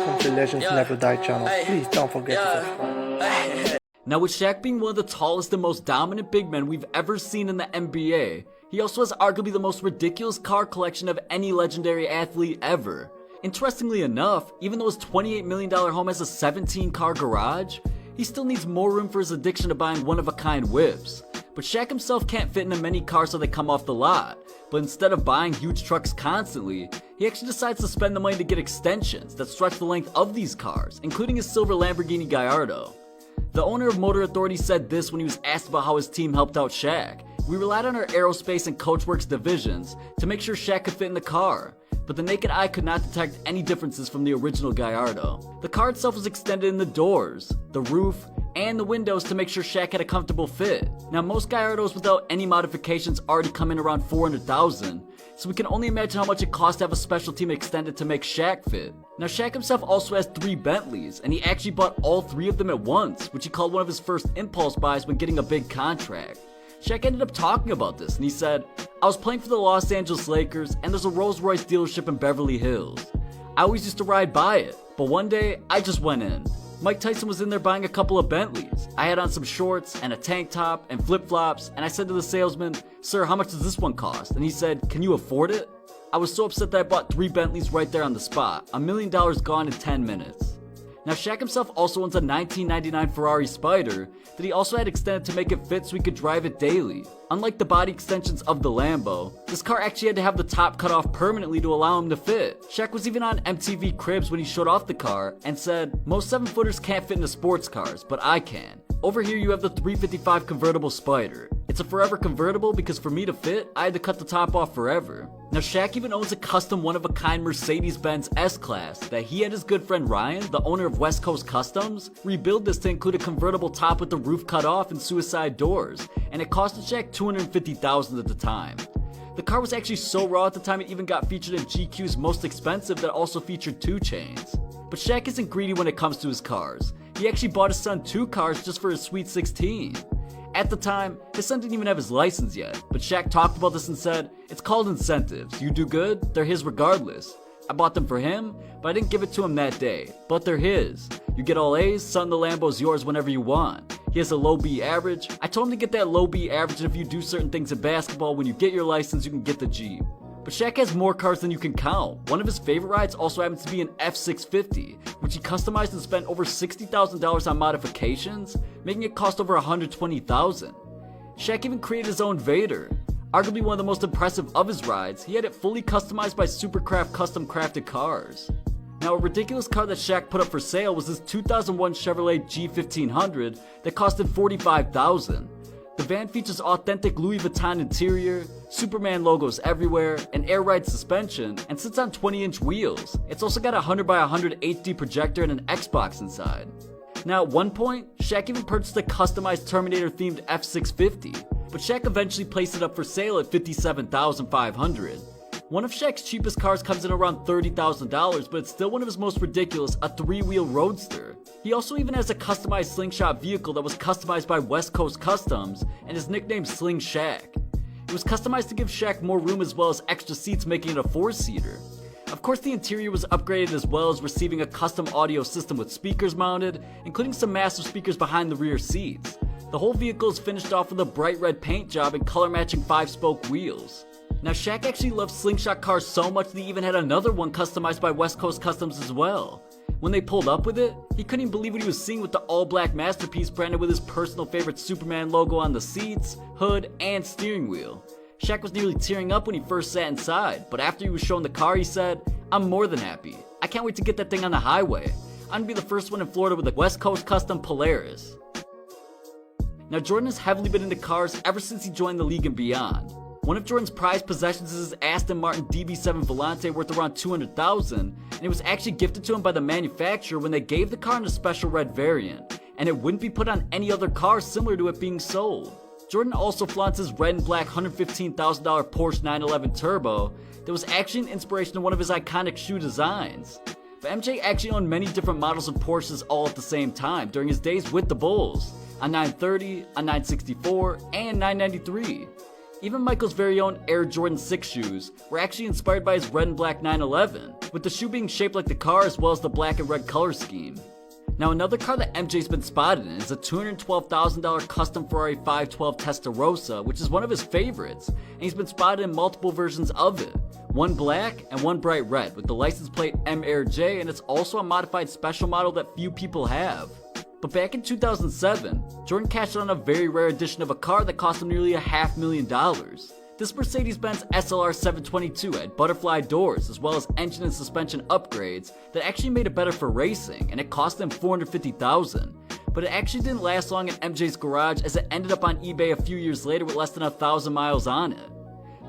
welcome to Legends Never Die channel. Please don't forget to subscribe. Now, with Shaq being one of the tallest and most dominant big men we've ever seen in the NBA, he also has arguably the most ridiculous car collection of any legendary athlete ever. Interestingly enough, even though his $28 million home has a 17-car garage, he still needs more room for his addiction to buying one-of-a-kind whips. But Shaq himself can't fit into many cars so they come off the lot, but instead of buying huge trucks constantly, he actually decides to spend the money to get extensions that stretch the length of these cars, including his silver Lamborghini Gallardo. The owner of Motor Authority said this when he was asked about how his team helped out Shaq. "We relied on our aerospace and Coachworks divisions to make sure Shaq could fit in the car, but the naked eye could not detect any differences from the original Gallardo. The car itself was extended in the doors, the roof, and the windows to make sure Shaq had a comfortable fit. Now, most Gallardos without any modifications already come in around $400,000, so we can only imagine how much it costs to have a special team extended to make Shaq fit. Now, Shaq himself also has 3 Bentleys, and he actually bought all 3 of them at once, which he called one of his first impulse buys when getting a big contract. Shaq ended up talking about this, and he said, "I was playing for the Los Angeles Lakers, and there's a Rolls Royce dealership in Beverly Hills. I always used to ride by it, but one day, I just went in. Mike Tyson was in there buying a couple of Bentleys. I had on some shorts and a tank top and flip-flops, and I said to the salesman, 'Sir, how much does this one cost?' And he said, 'Can you afford it?' I was so upset that I bought 3 Bentleys right there on the spot. $1 million gone in 10 minutes. Now, Shaq himself also owns a 1999 Ferrari Spider that he also had extended to make it fit so he could drive it daily. Unlike the body extensions of the Lambo, this car actually had to have the top cut off permanently to allow him to fit. Shaq was even on MTV Cribs when he showed off the car and said, "Most 7-footers can't fit into sports cars, but I can. Over here you have the 355 convertible Spider. It's a forever convertible because for me to fit, I had to cut the top off forever." Now, Shaq even owns a custom one-of-a-kind Mercedes-Benz S-Class that he and his good friend Ryan, the owner of West Coast Customs, rebuilt this to include a convertible top with the roof cut off and suicide doors, and it costed Shaq $250,000 at the time. The car was actually so raw at the time it even got featured in GQ's Most Expensive that also featured 2 Chainz. But Shaq isn't greedy when it comes to his cars. He actually bought his son 2 cars just for his Sweet 16. At the time, his son didn't even have his license yet, but Shaq talked about this and said, "It's called incentives. You do good, they're his regardless. I bought them for him, but I didn't give it to him that day. But they're his. You get all A's, son, the Lambo's yours whenever you want. He has a low B average. I told him to get that low B average, and if you do certain things in basketball, when you get your license, you can get the Jeep." But Shaq has more cars than you can count. One of his favorite rides also happens to be an F650, which he customized and spent over $60,000 on modifications, making it cost over $120,000. Shaq even created his own Vader. Arguably one of the most impressive of his rides, he had it fully customized by Supercraft custom crafted cars. Now, a ridiculous car that Shaq put up for sale was his 2001 Chevrolet G1500 that costed $45,000. The van features authentic Louis Vuitton interior, Superman logos everywhere, an air ride suspension, and sits on 20-inch wheels. It's also got a 100x100 HD projector and an Xbox inside. Now, at one point, Shaq even purchased a customized Terminator-themed F650, but Shaq eventually placed it up for sale at $57,500. One of Shaq's cheapest cars comes in around $30,000, but it's still one of his most ridiculous, a 3-wheel roadster. He also even has a customized slingshot vehicle that was customized by West Coast Customs and is nicknamed Sling Shaq. It was customized to give Shaq more room as well as extra seats, making it a 4-seater. Of course, the interior was upgraded as well as receiving a custom audio system with speakers mounted, including some massive speakers behind the rear seats. The whole vehicle is finished off with a bright red paint job and color-matching 5-spoke wheels. Now, Shaq actually loved slingshot cars so much that he even had another one customized by West Coast Customs as well. When they pulled up with it, he couldn't even believe what he was seeing with the all-black masterpiece branded with his personal favorite Superman logo on the seats, hood, and steering wheel. Shaq was nearly tearing up when he first sat inside, but after he was shown the car, he said, "I'm more than happy. I can't wait to get that thing on the highway. I'm gonna be the first one in Florida with a West Coast Custom Polaris." Now, Jordan has heavily been into cars ever since he joined the league and beyond. One of Jordan's prized possessions is his Aston Martin DB7 Volante worth around $200,000, and it was actually gifted to him by the manufacturer when they gave the car in a special red variant, and it wouldn't be put on any other car similar to it being sold. Jordan also flaunts his red and black $115,000 Porsche 911 Turbo that was actually an inspiration to one of his iconic shoe designs. But MJ actually owned many different models of Porsches all at the same time during his days with the Bulls, a 930, a 964, and 993. Even Michael's very own Air Jordan 6 shoes were actually inspired by his red and black 911, with the shoe being shaped like the car as well as the black and red color scheme. Now another car that MJ's been spotted in is a $212,000 custom Ferrari 512 Testarossa, which is one of his favorites, and he's been spotted in multiple versions of it. One black and one bright red with the license plate MRJ, and it's also a modified special model that few people have. But back in 2007, Jordan cashed on a very rare edition of a car that cost him nearly $500,000. This Mercedes-Benz SLR 722 had butterfly doors as well as engine and suspension upgrades that actually made it better for racing, and it cost him $450,000. But it actually didn't last long in MJ's garage, as it ended up on eBay a few years later with less than 1,000 miles on it.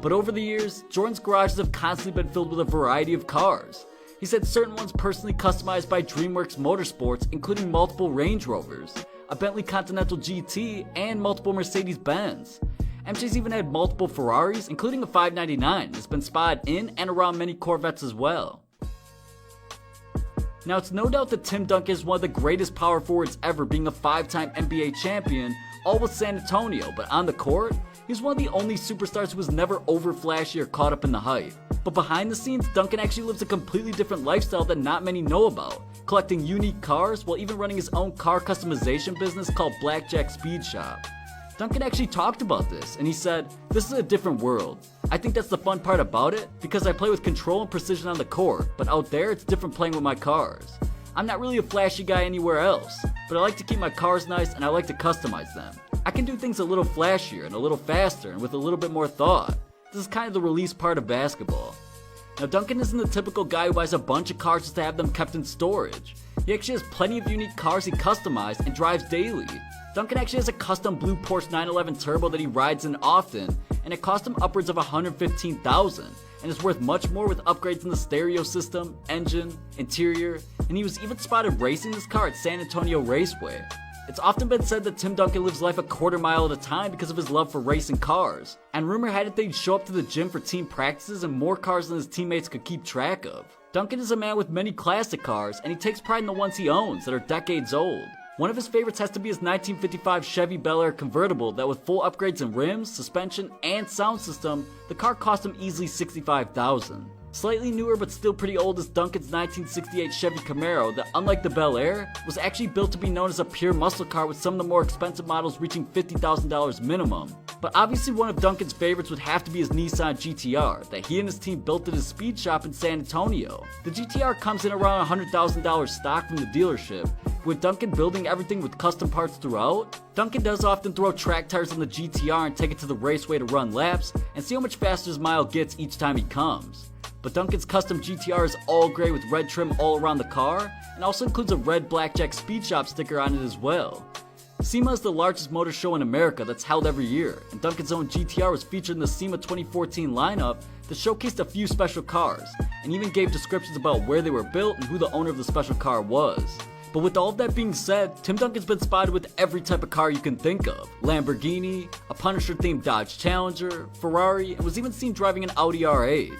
But over the years, Jordan's garages have constantly been filled with a variety of cars. He's had certain ones personally customized by DreamWorks Motorsports, including multiple Range Rovers, a Bentley Continental GT, and multiple Mercedes-Benz. MJ's even had multiple Ferraris, including a 599, and has been spotted in and around many Corvettes as well. Now, it's no doubt that Tim Duncan is one of the greatest power forwards ever, being a 5-time NBA champion, all with San Antonio, but on the court, he's one of the only superstars who was never over flashy or caught up in the hype. But behind the scenes, Duncan actually lives a completely different lifestyle that not many know about, collecting unique cars while even running his own car customization business called Blackjack Speed Shop. Duncan actually talked about this, and he said, "This is a different world. I think that's the fun part about it, because I play with control and precision on the court, but out there it's different playing with my cars. I'm not really a flashy guy anywhere else, but I like to keep my cars nice and I like to customize them. I can do things a little flashier and a little faster and with a little bit more thought. This is kind of the release part of basketball." Now, Duncan isn't the typical guy who buys a bunch of cars just to have them kept in storage. He actually has plenty of unique cars he customized and drives daily. Duncan actually has a custom blue Porsche 911 Turbo that he rides in often, and it cost him upwards of $115,000, and is worth much more with upgrades in the stereo system, engine, interior, and he was even spotted racing this car at San Antonio Raceway. It's often been said that Tim Duncan lives life a quarter mile at a time because of his love for racing cars, and rumor had it that he'd show up to the gym for team practices and more cars than his teammates could keep track of. Duncan is a man with many classic cars, and he takes pride in the ones he owns that are decades old. One of his favorites has to be his 1955 Chevy Bel Air convertible that, with full upgrades in rims, suspension, and sound system, the car cost him easily $65,000. Slightly newer but still pretty old is Duncan's 1968 Chevy Camaro that, unlike the Bel Air, was actually built to be known as a pure muscle car, with some of the more expensive models reaching $50,000 minimum. But obviously one of Duncan's favorites would have to be his Nissan GTR that he and his team built at his speed shop in San Antonio. The GTR comes in around $100,000 stock from the dealership, with Duncan building everything with custom parts throughout. Duncan does often throw track tires on the GTR and take it to the raceway to run laps and see how much faster his mile gets each time he comes. But Duncan's custom GTR is all gray with red trim all around the car, and also includes a red Blackjack Speed Shop sticker on it as well. SEMA is the largest motor show in America that's held every year, and Duncan's own GTR was featured in the SEMA 2014 lineup that showcased a few special cars, and even gave descriptions about where they were built and who the owner of the special car was. But with all of that being said, Tim Duncan's been spotted with every type of car you can think of. Lamborghini, a Punisher-themed Dodge Challenger, Ferrari, and was even seen driving an Audi R8.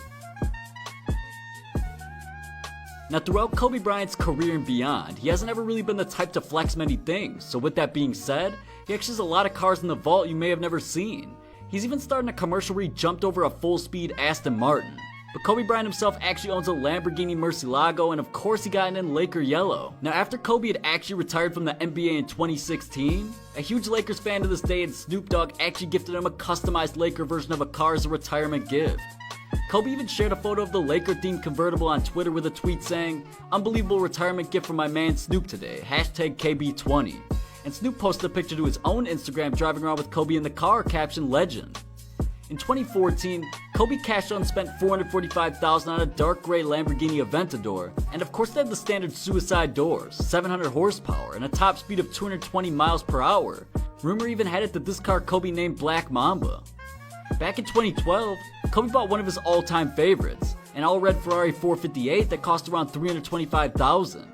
Now, throughout Kobe Bryant's career and beyond, he hasn't ever really been the type to flex many things, so with that being said, he actually has a lot of cars in the vault you may have never seen. He's even started a commercial where he jumped over a full-speed Aston Martin. But Kobe Bryant himself actually owns a Lamborghini Murcielago, and of course he got it in Laker yellow. Now, after Kobe had actually retired from the NBA in 2016, a huge Lakers fan to this day, and Snoop Dogg actually gifted him a customized Laker version of a car as a retirement gift. Kobe even shared a photo of the Laker-themed convertible on Twitter with a tweet saying, "Unbelievable retirement gift from my man Snoop today, hashtag KB20. And Snoop posted a picture to his own Instagram driving around with Kobe in the car, captioned "Legend." In 2014, Kobe cashed out and spent $445,000 on a dark gray Lamborghini Aventador, and of course they had the standard suicide doors, 700 horsepower, and a top speed of 220 miles per hour. Rumor even had it that this car Kobe named Black Mamba. Back in 2012, Kobe bought one of his all-time favorites, an all-red Ferrari 458 that cost around $325,000.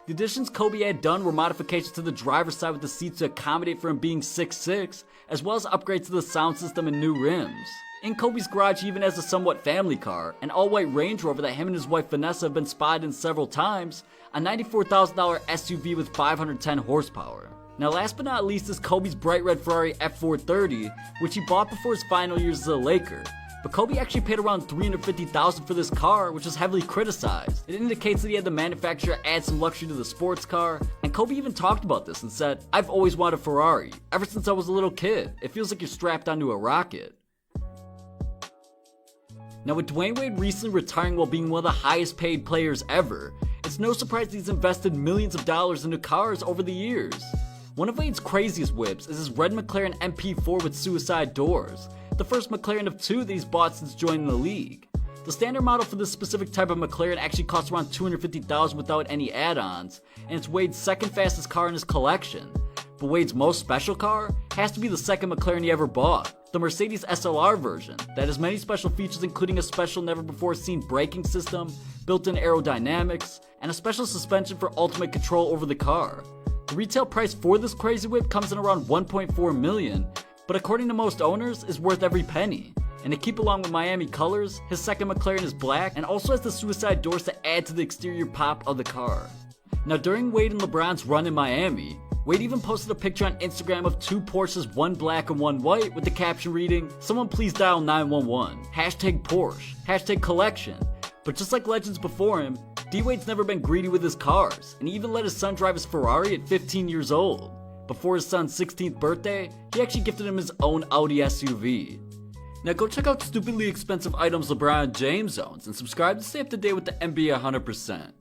The additions Kobe had done were modifications to the driver's side with the seats to accommodate for him being 6'6", as well as upgrades to the sound system and new rims. In Kobe's garage, he even has a somewhat family car, an all-white Range Rover that him and his wife Vanessa have been spotted in several times, a $94,000 SUV with 510 horsepower. Now last but not least is Kobe's bright red Ferrari F430, which he bought before his final years as a Laker. But Kobe actually paid around $350,000 for this car, which was heavily criticized. It indicates that he had the manufacturer add some luxury to the sports car, and Kobe even talked about this and said, "I've always wanted a Ferrari, ever since I was a little kid. It feels like you're strapped onto a rocket." Now with Dwayne Wade recently retiring while being one of the highest paid players ever, it's no surprise that he's invested millions of dollars into cars over the years. One of Wade's craziest whips is his red McLaren MP4 with suicide doors, the first McLaren of two that he's bought since joining the league. The standard model for this specific type of McLaren actually costs around $250,000 without any add-ons, and it's Wade's second fastest car in his collection. But Wade's most special car has to be the second McLaren he ever bought, the Mercedes SLR version, that has many special features including a special never-before-seen braking system, built-in aerodynamics, and a special suspension for ultimate control over the car. The retail price for this crazy whip comes in around $1.4 million, but according to most owners, is worth every penny. And to keep along with Miami colors, his second McLaren is black and also has the suicide doors to add to the exterior pop of the car. Now during Wade and LeBron's run in Miami, Wade even posted a picture on Instagram of two Porsches, one black and one white, with the caption reading, "Someone please dial 911, Porsche, #collection. But just like legends before him, D-Wade's never been greedy with his cars, and he even let his son drive his Ferrari at 15 years old. Before his son's 16th birthday, he actually gifted him his own Audi SUV. Now go check out stupidly expensive items LeBron James owns, and subscribe to stay up to date with the NBA 100%.